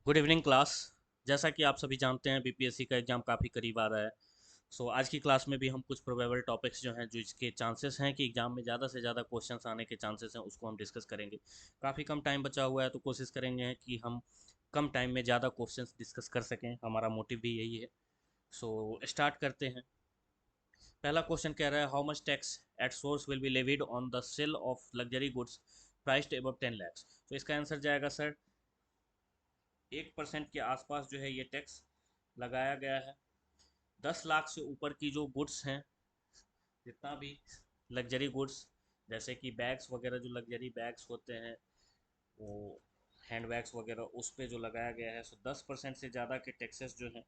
Good evening class. जैसा कि आप सभी जानते हैं बीपीएससी का एग्ज़ाम काफ़ी करीब आ रहा है। आज की क्लास में भी हम कुछ प्रोबेबल टॉपिक्स जो हैं जो इसके चांसेस हैं कि एग्ज़ाम में ज़्यादा से ज़्यादा क्वेश्चंस आने के चांसेस हैं उसको हम डिस्कस करेंगे। काफ़ी कम टाइम बचा हुआ है तो कोशिश करेंगे कि हम कम टाइम में ज़्यादा क्वेश्चंस डिस्कस कर सकें, हमारा मोटिव भी यही है। स्टार्ट करते हैं। पहला क्वेश्चन कह रहा है how much tax at source will be levied on the sale of luxury goods priced above 10 lakhs। तो इसका आंसर जाएगा सर 1% के आसपास जो है ये टैक्स लगाया गया है। 10 लाख से ऊपर की जो गुड्स हैं, जितना भी लग्जरी गुड्स जैसे कि बैग्स वगैरह, जो लग्जरी बैग्स होते हैं वो हैंड बैग्स वगैरह, उस पे जो लगाया गया है 10% से ज़्यादा के टैक्सेस जो हैं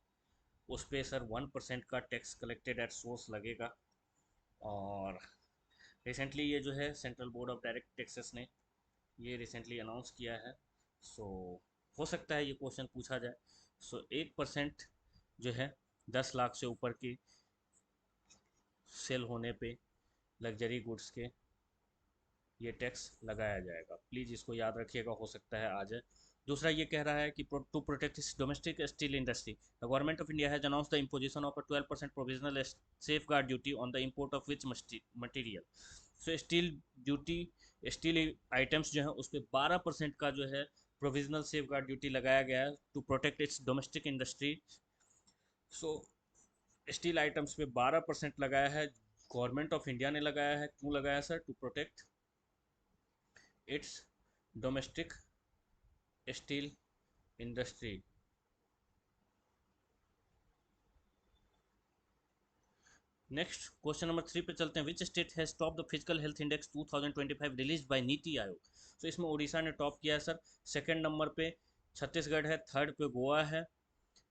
उस पे सर 1% का टैक्स कलेक्टेड एट सोर्स लगेगा। और रिसेंटली ये जो है central board of direct taxes ने ये रिसेंटली अनाउंस किया है। सो हो सकता है ये क्वेश्चन पूछा जाए। 1% जो है 10 लाख से ऊपर की सेल होने पे लग्जरी गुड्स के ये टैक्स लगाया जाएगा। प्लीज़ इसको याद रखिएगा, हो सकता है आ जाए। दूसरा ये कह रहा है कि to protect domestic steel industry the government of India has announce the imposition of a 12% provisional safeguard duty on the import of which material. Steel duty, steel items जो है उस पर 12% का जो है प्रोविजनल सेफ गार्ड ड्यूटी लगाया गया है to protect its domestic industry. So steel items पे 12% लगाया है, गवर्नमेंट ऑफ इंडिया ने लगाया है। क्यों लगाया sir? To protect its domestic steel industry. Next question number 3 पे चलते हैं। Which state has top the physical health index 2025 release by NITI Aayog. इसमें उड़ीसा ने टॉप किया है सर। सेकंड नंबर पे छत्तीसगढ़ है, थर्ड पे गोवा है,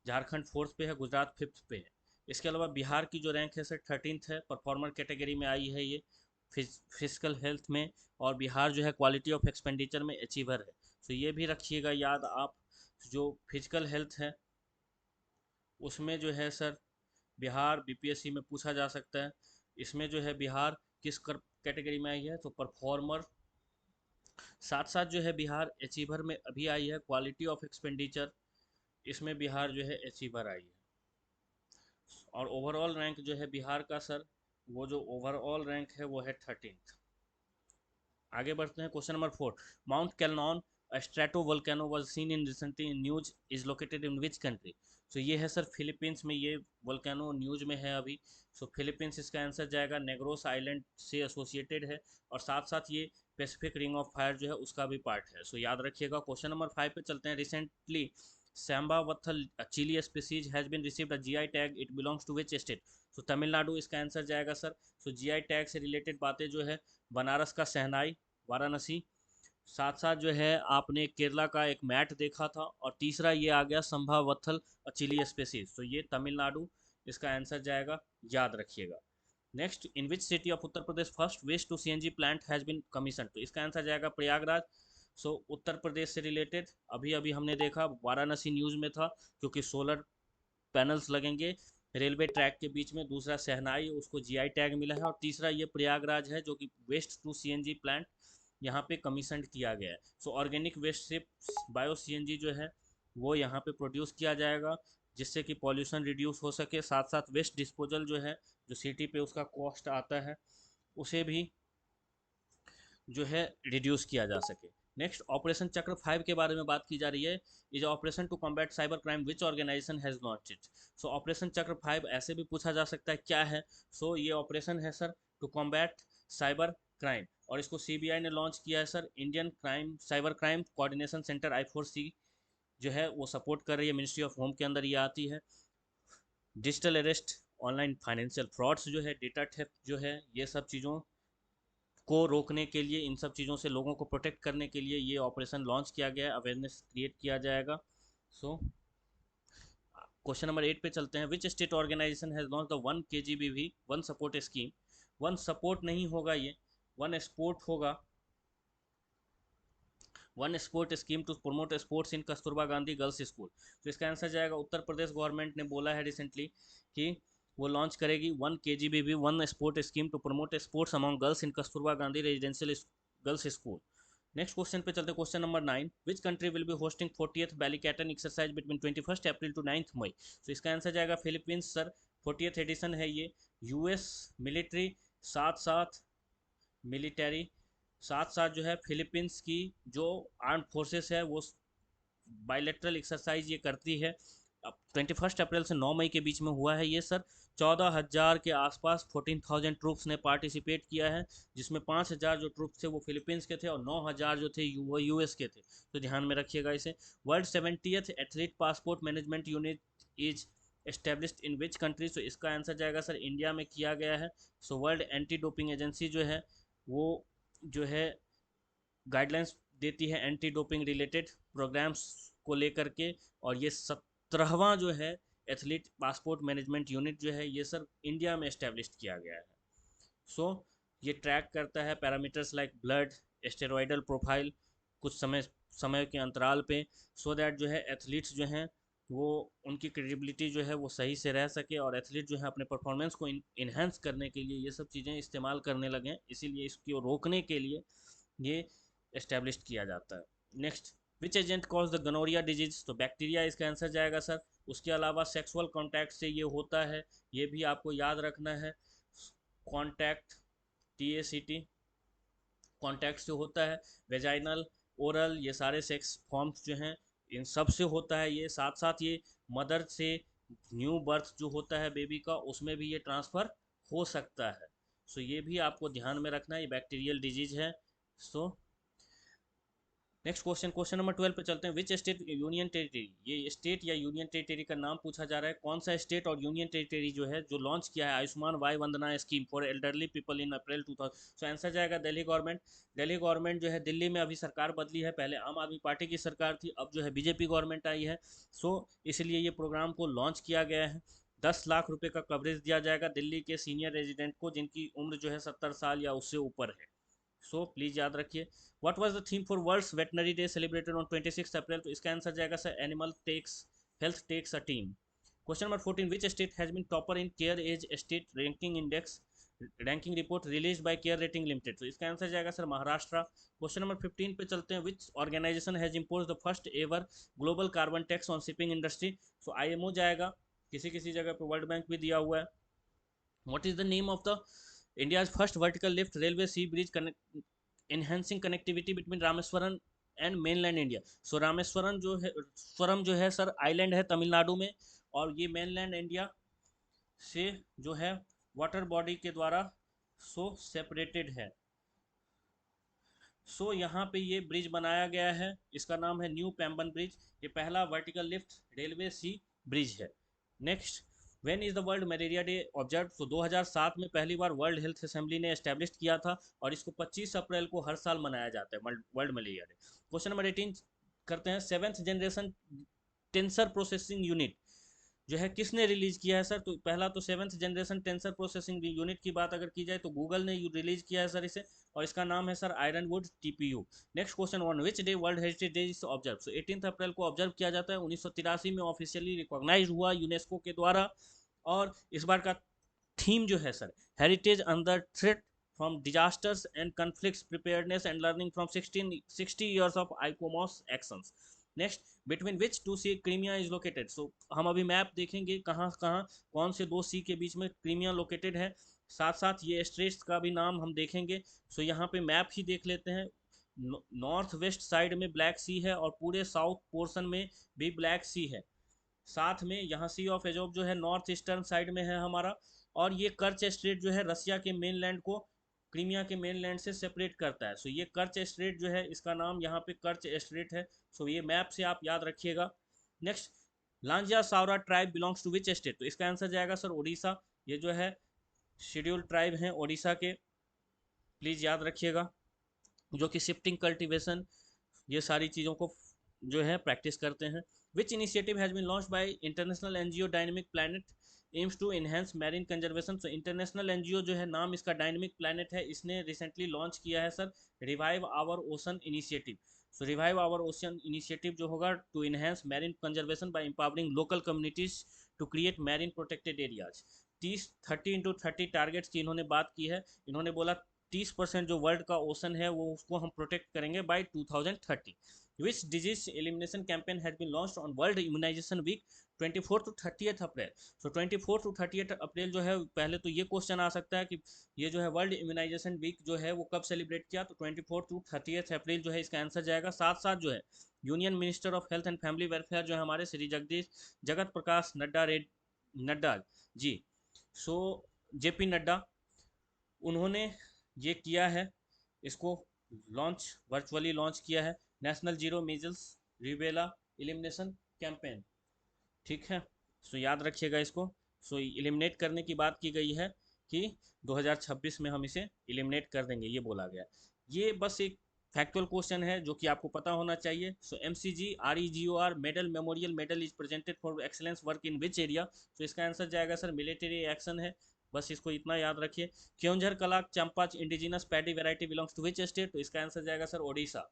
झारखंड फोर्थ पे है, गुजरात फिफ्थ पे है। इसके अलावा बिहार की जो रैंक है सर 13th है, परफॉर्मर कैटेगरी में आई है ये फिजिकल हेल्थ में। और बिहार जो है क्वालिटी ऑफ एक्सपेंडिचर में अचीवर है। ये भी रखिएगा याद आप। जो फिजिकल हेल्थ है उसमें जो है सर बिहार बीपीएससी में पूछा जा सकता है। इसमें जो है बिहार किस कैटेगरी में आई है? तो परफॉर्मर। साथ साथ जो है बिहार अचीवर में अभी आई है, क्वालिटी ऑफ एक्सपेंडिचर, इसमें बिहार जो है अचीवर आई है। और ओवरऑल रैंक जो है बिहार का सर, वो जो ओवरऑल रैंक है वो है 13th। आगे बढ़ते हैं। Question number 4, mount Kanlaon strato volcano was seen in recently in news is located in which country. ये है सर फिलीपींस में, ये वोल्केनो न्यूज में है अभी। फिलीपींस इसका आंसर जाएगा। नेग्रोस आइलैंड से एसोसिएटेड है और साथ साथ ये पैसिफिक रिंग ऑफ फायर जो है उसका भी पार्ट है। याद रखिएगा। क्वेश्चन नंबर 5 पे चलते हैं। Recently Samba Vathal chilli species has been received a GI tag, it belongs to which state. Tamil Nadu इसका आंसर जाएगा सर। जीआई टैग से रिलेटेड बातें जो है, बनारस का शहनाई, वाराणसी। साथ साथ जो है आपने केरला का एक मैट देखा था। और तीसरा ये आ गया संभावथल चिली स्पेसीज। ये तमिलनाडु इसका आंसर जाएगा, याद रखिएगा। Next, in which city of Uttar Pradesh first waste to CNG plant has been commission. इसका आंसर जाएगा प्रयागराज। उत्तर प्रदेश से रिलेटेड अभी अभी हमने देखा, वाराणसी न्यूज़ में था, क्योंकि सोलर पैनल्स लगेंगे रेलवे ट्रैक के बीच में। दूसरा शहनाई, उसको जीआई टैग मिला है। और तीसरा ये प्रयागराज है जो कि वेस्ट टू सीएनजी प्लांट यहाँ पे कमीशन किया गया है। ऑर्गेनिक वेस्ट से बायो सीएनजी जो है वो यहाँ पे प्रोड्यूस किया जाएगा, जिससे कि पॉल्यूशन रिड्यूस हो सके। साथ साथ वेस्ट डिस्पोजल जो है, जो सिटी पे उसका कॉस्ट आता है, उसे भी जो है रिड्यूस किया जा सके। नेक्स्ट, ऑपरेशन चक्र 5 के बारे में बात की जा रही है। Is operation to combat cyber crime which organisation has launch it. Operation Chakra 5 ऐसे भी पूछा जा सकता है क्या है। ये ऑपरेशन है sir to combat cyber crime, और इसको सीबीआई ने लॉन्च किया है sir. Indian crime cyber crime coordination centre I4C जो है वो सपोर्ट कर रही है, मिनिस्ट्री ऑफ होम के अंदर ये आती है। Digital arrest, online financial frauds जो है, डेटा थेफ्ट जो है, ये सब चीज़ों को रोकने के लिए, इन सब चीज़ों से लोगों को प्रोटेक्ट करने के लिए ये ऑपरेशन लॉन्च किया गया है, अवेयरनेस क्रिएट किया जाएगा। सो क्वेश्चन नंबर 8 पे चलते हैं। Which state organisation has launch the 1 KGBV one support scheme. One support नहीं होगा ये, वन स्पोर्ट होगा। One sport scheme to promote sports in Kasturba Gandhi girls school. इसका आंसर जाएगा उत्तर प्रदेश गवर्नमेंट ने बोला है रिसेंटली कि वो लॉन्च करेगी 1 KGBV one sport scheme to promote sports among girls in Kasturba Gandhi residential girls school. Next question पे चलते, question number 9, which country will be hosting 40th Balikatan exercise between 21 April to 9 May. तो इसका answer जाएगा Philippines sir. 40th addition है ये। US military साथ साथ military साथ साथ जो है फिलीपींस की जो आर्म फोर्सेस है वो बायलैटरल एक्सरसाइज ये करती है। अब 21 अप्रैल से 9 मई के बीच में हुआ है ये सर। 14,000 के आसपास 14,000 ट्रूप्स ने पार्टिसिपेट किया है, जिसमें 5,000 जो ट्रूप्स थे वो फिलीपींस के थे और 9,000 जो थे वो यूएस के थे। तो ध्यान में रखिएगा इसे। World 70th athlete passport management unit is established in which country. तो इसका आंसर जाएगा सर इंडिया में किया गया है। So world anti doping agency जो है वो जो है गाइडलाइंस देती है एंटी डोपिंग रिलेटेड प्रोग्राम्स को लेकर के। और ये 17वां जो है एथलीट पासपोर्ट मैनेजमेंट यूनिट जो है ये सर इंडिया में एस्टेब्लिश किया गया है। सो ये ट्रैक करता है parameters like blood, steroidal profile कुछ समय के अंतराल पे, सो दैट जो है एथलीट्स जो हैं वो उनकी क्रेडिबिलिटी जो है वो सही से रह सके और एथलीट जो है अपने परफॉर्मेंस को इन्हेंस करने के लिए ये सब चीज़ें इस्तेमाल करने लगे। इसीलिए इसको रोकने के लिए ये एस्टेब्लिश किया जाता है। Next, which agent cause the gonorrhoea disease. तो बैक्टीरिया इसका आंसर जाएगा सर। उसके अलावा सेक्सुअल कॉन्टैक्ट से ये होता है, ये भी आपको याद रखना है। कॉन्टैक्ट TACT कॉन्टैक्ट से होता है। वेजाइनल, ओरल, ये सारे सेक्स फॉर्म्स जो हैं इन सब से होता है ये। साथ साथ ये मदर से न्यू बर्थ जो होता है बेबी का उसमें भी ये ट्रांसफ़र हो सकता है। सो ये भी आपको ध्यान में रखना है, ये बैक्टीरियल डिजीज है। So next question, question number 12 पे चलते हैं। विच स्टेट यूनियन टेरिटरी, ये स्टेट या यूनियन टेरिटरी का नाम पूछा जा रहा है। कौन सा स्टेट और यूनियन टेरिटरी जो है जो लॉन्च किया है Ayushman Vay Vandana scheme for elderly people in April 2000। So answer जाएगा दिल्ली गवर्नमेंट। दिल्ली गवर्नमेंट जो है दिल्ली में अभी सरकार बदली है, पहले आम आदमी पार्टी की सरकार थी, अब जो है बीजेपी गवर्नमेंट आई है। सो इसलिए ये प्रोग्राम को लॉन्च किया गया है। 10 लाख रुपए का कवरेज दिया जाएगा दिल्ली के सीनियर रेजिडेंट को जिनकी उम्र जो है 70 साल या उससे ऊपर है। सो प्लीज याद रखिए। What was the theme for world's veterinary day celebrated on 26 April. तो इसका आंसर जाएगा sir animal takes health takes a team. Question number 14, which state has been topper in CareEdge state ranking index ranking report release by care rating limited. तो इसका answer जाएगा sir Maharashtra. Question number 15 पे चलते हैं। Which organisation has impose the first ever global carbon tax on shipping industry. So IMO जाएगा, किसी किसी जगह पे वर्ल्ड बैंक भी दिया हुआ है। What is the name of the India's first vertical lift railway sea bridge enhancing connectivity between Rameswaram and mainland India. So Rameswaram जो है स्वरम जो है सर आइलैंड है तमिलनाडु में, और ये मेनलैंड इंडिया से जो है वाटर बॉडी के द्वारा सो सेपरेटेड है। सो यहाँ पे ये ब्रिज बनाया गया है, इसका नाम है न्यू पैम्बन ब्रिज। ये पहला vertical lift railway sea bridge है। Next, when is the world malaria day observe. तो 2007 में पहली बार वर्ल्ड हेल्थ असेंबली ने एस्टेब्लिश किया था और इसको 25 अप्रैल को हर साल मनाया जाता है world malaria day. Question number 18 करते हैं। 7th generation tensor processing unit जो है किसने रिलीज किया है सर। तो पहला तो 7th generation tensor processing unit की बात अगर की जाए तो गूगल ने रिलीज किया है सर इसे, और इसका नाम है sir Ironwood TPU। Next question 1, which day World Heritage Day is observe. So 18 अप्रैल को ऑब्जर्व किया जाता है। 1983 में ऑफिशियली रिकॉग्नाइज हुआ यूनेस्को के द्वारा, और इस बार का थीम जो है sir heritage under threat from disasters and conflicts preparedness and learning from 60 years of ICOMOS actions. Next, between which two sea Crimea is located. So हम अभी मैप देखेंगे कहाँ कहाँ कौन से दो सी के बीच में क्रीमिया लोकेटेड है, साथ साथ ये स्ट्रेट्स का भी नाम हम देखेंगे। सो यहाँ पे मैप ही देख लेते हैं। नॉर्थ वेस्ट साइड में ब्लैक सी है और पूरे साउथ पोर्शन में भी ब्लैक सी है। साथ में यहाँ सी ऑफ एजोव जो है नॉर्थ ईस्टर्न साइड में है हमारा, और ये कर्च स्ट्रेट जो है रसिया के मेनलैंड को क्रीमिया के मेनलैंड से सेपरेट करता है। सो ये कर्च स्ट्रेट जो है इसका नाम यहाँ पे कर्च स्ट्रेट है। सो ये मैप से आप याद रखिएगा। Next, Lanjia Saora tribe belongs to which state. तो इसका आंसर जाएगा सर उड़ीसा। ये जो है शेड्यूल ट्राइब हैं उड़ीसा के, प्लीज़ याद रखिएगा, जो कि शिफ्टिंग कल्टिवेशन ये सारी चीज़ों को जो है प्रैक्टिस करते हैं। Which initiative has been launch by international NGO Dynamic Planet aims to enhance marine conservation. So international NGO जो है नाम इसका डायनेमिक प्लानट है, इसने रिसेंटली लॉन्च किया है sir revive our ocean initiative. So revive our ocean initiative जो होगा to enhance marine conservation by empowering local communities to create marine protected areas. 30 30 into 30 targets की इन्होंने बात की है। इन्होंने बोला 30% जो वर्ल्ड का ओशन है वो उसको हम प्रोटेक्ट करेंगे by 2030। Which disease elimination campaign has been launched on world immunisation week 24 to 30 April. So 24 to 30 April जो है, पहले तो ये क्वेश्चन आ सकता है कि ये जो है वर्ल्ड इम्यूनाइजेशन वीक जो है वो कब सेलिब्रेट किया, तो 24 to 30 अप्रैल जो है इसका आंसर जाएगा। साथ साथ जो है union minister of health and family welfare जो है हमारे श्री जगत प्रकाश नड्डा जी, सो जेपी नड्डा, उन्होंने ये किया है, इसको लॉन्च वर्चुअली लॉन्च किया है, national zero measles rubella elimination campaign. ठीक है, सो याद रखिएगा इसको। सो एलिमिनेट करने की बात की गई है कि 2026 में हम इसे एलिमिनेट कर देंगे, ये बोला गया। ये बस एक फैक्चुअल क्वेश्चन है जो कि आपको पता होना चाहिए। सो MCG REGOR medal memorial medal is presented for excellence work in which area. तो इसका आंसर जाएगा सर मिलिट्री एक्शन है, बस इसको इतना याद रखिए। Keonjhar Kala Champa indigenous paddy variety belongs to which state. तो इसका आंसर जाएगा सर ओडिशा।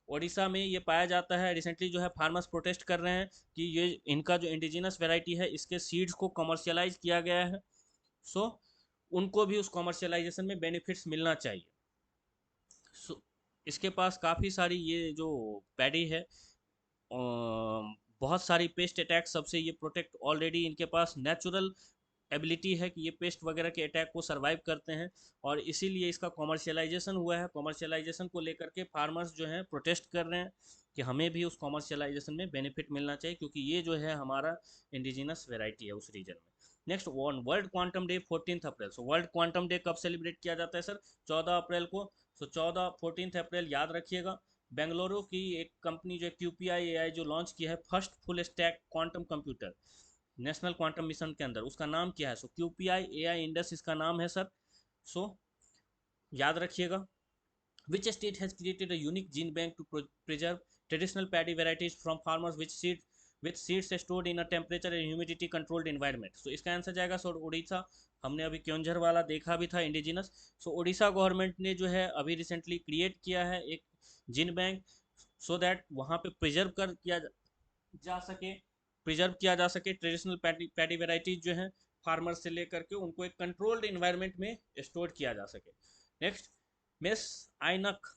ओडिशा में ये पाया जाता है। रिसेंटली जो है फार्मर्स प्रोटेस्ट कर रहे हैं कि ये इनका जो इंडिजिनस वैरायटी है इसके सीड्स को कमर्शियलाइज किया गया है, सो उनको भी उस कमर्शियलाइजेशन में बेनिफिट्स मिलना चाहिए। सो इसके पास काफ़ी सारी ये जो पैडी है, बहुत सारी पेस्ट अटैक सबसे ये प्रोटेक्ट, ऑलरेडी इनके पास नेचुरल एबिलिटी है कि ये पेस्ट वगैरह के अटैक को सर्वाइव करते हैं, और इसीलिए इसका कॉमर्शियलाइजेशन हुआ है। कॉमर्शियलाइजेशन को लेकर के फार्मर्स जो हैं प्रोटेस्ट कर रहे हैं कि हमें भी उस कॉमर्शियलाइजेशन में बेनिफिट मिलना चाहिए, क्योंकि ये जो है हमारा इंडिजिनस वेराइटी है उस रीजन में। नेक्स्ट वर्ल्ड क्वांटम डे 14 अप्रैल। सो वर्ल्ड क्वांटम डे कब सेलिब्रेट किया जाता है सर? 14 अप्रैल को। सो 14 अप्रैल याद रखिएगा। बेंगलुरु की एक कंपनी जो QPI AI जो लॉन्च किया है first full stack quantum computer national quantum mission के अंदर, उसका नाम क्या है? सो QPI AI इंडस इसका नाम है सर। सो याद रखिएगा। Which state has created a unique gene bank to preserve traditional paddy varieties from farmers which seeds stored in a temperature and humidity controlled environment. So इसका answer जाएगा sir Orissa. हमने अभी क्योंझर वाला देखा भी था इंडिजिनस। सो उड़ीसा गवर्नमेंट ने जो है अभी रिसेंटली क्रिएट किया है एक जीन बैंक, सो दैट वहाँ पे प्रिजर्व कर किया जा सके, प्रिजर्व किया जा सके ट्रेडिशनल पैडी वेराइटीज जो है फार्मर से लेकर के उनको एक कंट्रोल्ड इन्वायरमेंट में स्टोर किया जा सके। नेक्स्ट मिस आइनक,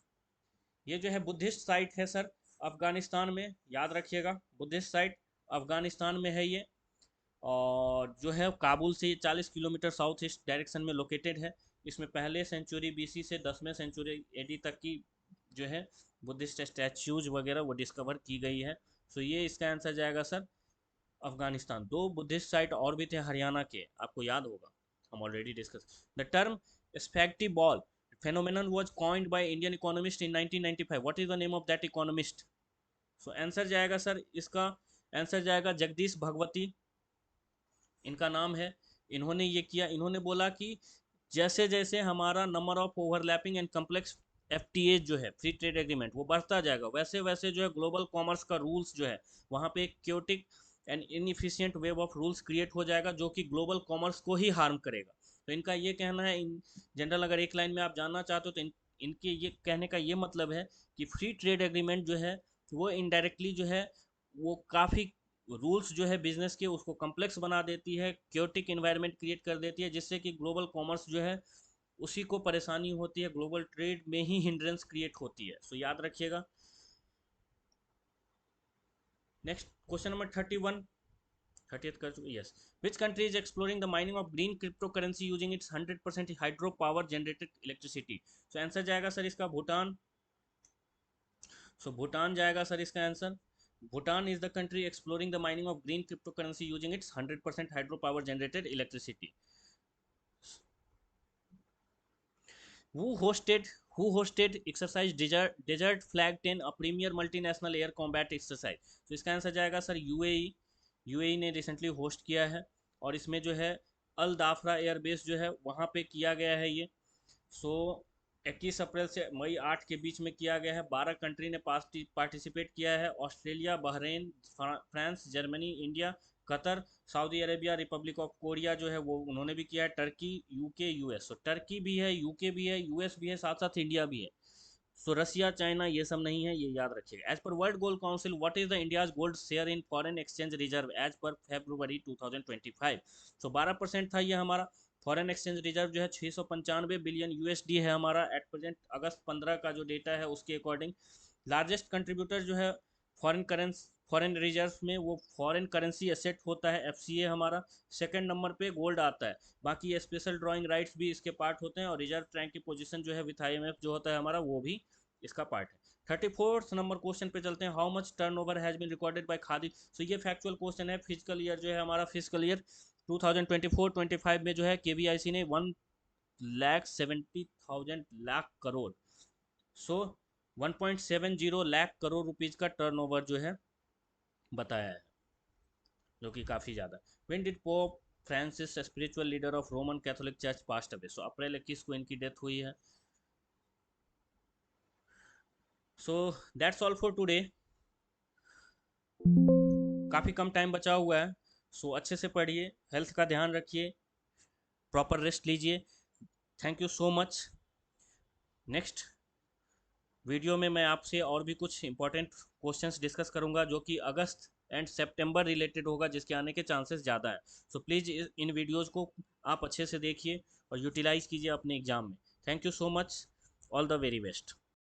ये जो है बुद्धिस्ट साइट है सर अफगानिस्तान में, याद रखिएगा बुद्धिस्ट साइट अफगानिस्तान में है ये, और जो है काबुल से 40 किलोमीटर साउथ ईस्ट डायरेक्शन में लोकेटेड है। इसमें पहले सेंचुरी BC से 10वें सेंचुरी AD तक की जो है बुद्धिस्ट स्टैच्यूज वगैरह वो डिस्कवर की गई है। सो ये इसका आंसर जाएगा सर अफगानिस्तान। दो बुद्धिस्ट साइट और भी थे हरियाणा के, आपको याद होगा, हम already discuss. The term spaghetti ball phenomenon was coined by Indian economist in 1995. What is the name of that economist? So answer जाएगा सर, इसका आंसर जाएगा जगदीश भगवती, इनका नाम है। इन्होंने ये किया, इन्होंने बोला कि जैसे जैसे हमारा number of overlapping and complex FTA जो है फ्री ट्रेड एग्रीमेंट वो बढ़ता जाएगा, वैसे वैसे जो है ग्लोबल कॉमर्स का रूल्स जो है वहाँ पे एक chaotic and inefficient web of rules create हो जाएगा जो कि ग्लोबल कॉमर्स को ही हार्म करेगा। तो इनका ये कहना है, इन जनरल अगर एक लाइन में आप जानना चाहते हो तो इनके ये कहने का ये मतलब है कि फ्री ट्रेड एग्रीमेंट जो है वो इनडायरेक्टली जो है वो काफ़ी रूल्स जो है बिजनेस के उसको कम्प्लेक्स बना देती है, क्योटिक इन्वायरमेंट क्रिएट कर देती है, जिससे कि ग्लोबल कॉमर्स जो है उसी को परेशानी होती है, ग्लोबल ट्रेड में ही हिंड्रेंस क्रिएट होती है। सो याद रखिएगा। नेक्स्ट क्वेश्चन नंबर 31, 30th कर चुके, yes. Which country is exploring the mining of green crypto currency using its 100% hydro power generated electricity. So answer जाएगा सर इसका भूटान। सो भूटान जाएगा सर इसका answer. Bhutan is the country exploring the mining of green cryptocurrency using its 100% hydropower generated electricity. Who hosted who hosted exercise desert flag 10, a premier multinational air combat exercise? तो इसका answer जाएगा sir UAE ने recently host किया है, और इसमें जो है अल दाफरा एयरबेस जो है वहाँ पे किया गया है ये। सो 21 अप्रैल से मई 8 के बीच में किया गया है। 12 कंट्री ने पार्टिसिपेट किया है, Australia, Bahrain, France, Germany, India, Qatar, Saudi Arabia, Republic of Korea जो है वो उन्होंने भी किया है, Turkey, UK, US। So Turkey भी है, UK भी है, US भी है, साथ साथ इंडिया भी है। सो रसिया, चाइना ये सब नहीं है, ये याद रखिएगा। As per world gold council what is the India's gold share in foreign exchange reserve as per February 2025? So 12% था ये हमारा। फॉरेन एक्सचेंज रिजर्व जो है 695 बिलियन यूएसडी है हमारा एट प्रेजेंट, अगस्त 15 का जो डेटा है उसके अकॉर्डिंग। लार्जेस्ट कंट्रीब्यूटर जो है फॉरेन रिजर्व में वो फॉरेन करेंसी एसेट होता है एफसीए हमारा। सेकंड नंबर पे गोल्ड आता है, बाकी स्पेशल ड्राइंग राइट्स भी इसके पार्ट होते हैं, और रिजर्व ट्रैंक की पोजीशन जो है विथ आईएमएफ जो होता है हमारा वो भी इसका पार्ट है। 34th नंबर क्वेश्चन पे चलते हैं, how much turnover has been recorded by khadi. So ये फैक्चुअल क्वेश्चन है। फिजिकल ईयर जो है हमारा फिजिकल ईयर 2024-25 में जो है केवीआईसी ने 1,70,000 लाख करोड़, सो 1.70 लाख करोड़ रुपीज का टर्नओवर जो है बताया है, जो कि काफ़ी ज़्यादा। When did Pope Francis spiritual leader of Roman Catholic church passed away. So अप्रैल 21 को इनकी डेथ हुई है। So that's all for today. काफ़ी कम टाइम बचा हुआ है, सो अच्छे से पढ़िए, हेल्थ का ध्यान रखिए, प्रॉपर रेस्ट लीजिए। Thank you so much. Next video में मैं आपसे और भी कुछ इंपॉर्टेंट क्वेश्चंस डिस्कस करूंगा जो कि अगस्त एंड सितंबर रिलेटेड होगा, जिसके आने के चांसेस ज़्यादा है। सो प्लीज़ इन वीडियोस को आप अच्छे से देखिए और यूटिलाइज कीजिए अपने एग्जाम में। Thank you so much, all the very best.